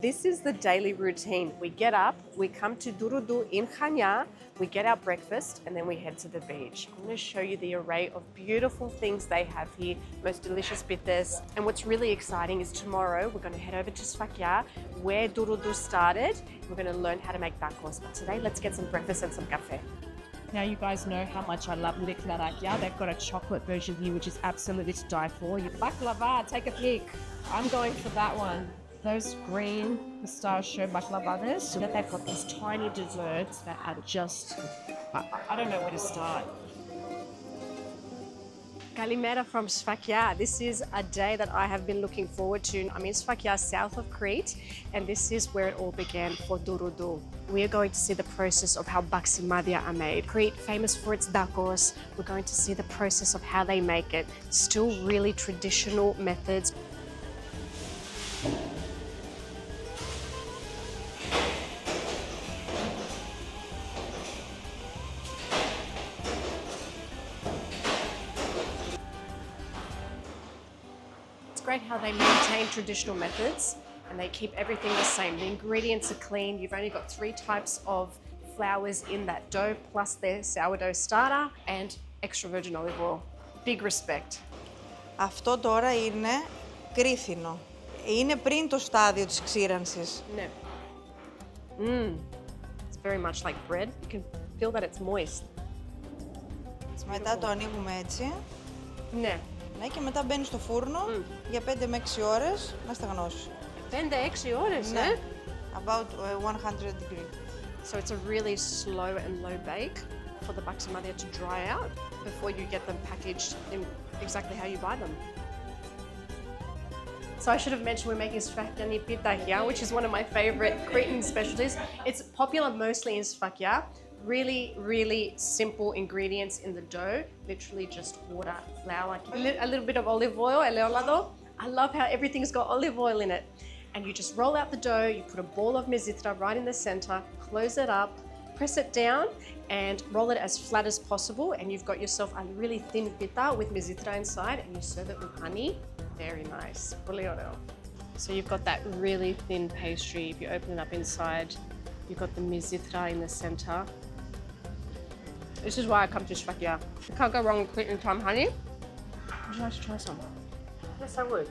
This is the daily routine. We get up, we come to NtouRouNtous in Chania, we get our breakfast, and then we head to the beach. I'm going to show you the array of beautiful things they have here, most delicious pitas. And what's really exciting is tomorrow we're going to head over to Sfakia, where NtouRouNtous started. We're going to learn how to make tacos. But today, let's get some breakfast and some cafe. Now you guys know how much I love Sfakia. They've got a chocolate version here, which is absolutely to die for. Baklava, take a pick. I'm going for that one. Those green pistachio baklavas, so that they've got these tiny desserts that are just, I don't know where to start. Kalimera from Sfakia. This is a day that I have been looking forward to. I'm in Sfakia, south of Crete, and this is where it all began for NtouRouNtous. We are going to see the process of how baksimadia are made. Crete, famous for its tacos. We're going to see the process of how they make it. Still really traditional methods. It's great how they maintain traditional methods and they keep everything the same. The ingredients are clean. You've only got 3 types of flours in that dough, plus their sourdough starter and extra virgin olive oil. Big respect. Αυτό τώρα είναι κρύθινο. Είναι πριν το στάδιο της ξύρανσης. Ναι. It's very much like bread. You can feel that it's moist. Μετά το ανοίγουμε έτσι. Ναι. Ναι, και μετά μπαίνει στο φούρνο για 5 με 6 ώρες να στεγνώσει. 5-6 ώρες, ναι. About 100 degrees. So it's a really slow and low bake for the baksimadia to dry out before you get them packaged in exactly how you buy them. So I should have mentioned we're making Sfakiani Pita here, which is one of my favorite Cretan specialties. It's popular mostly in Sfakia. Really, really simple ingredients in the dough. Literally just water, flour, a little bit of olive oil, eleolado. I love how everything's got olive oil in it. And you just roll out the dough, you put a ball of mizitra right in the center, close it up, press it down, and roll it as flat as possible. And you've got yourself a really thin pita with mizitra inside, and you serve it with honey. Very nice. So you've got that really thin pastry. If you open it up inside, you've got the mizitra in the center. This is why I come to Sfakia. You can't go wrong with Cretan honey. Would you like to try some? That's so good.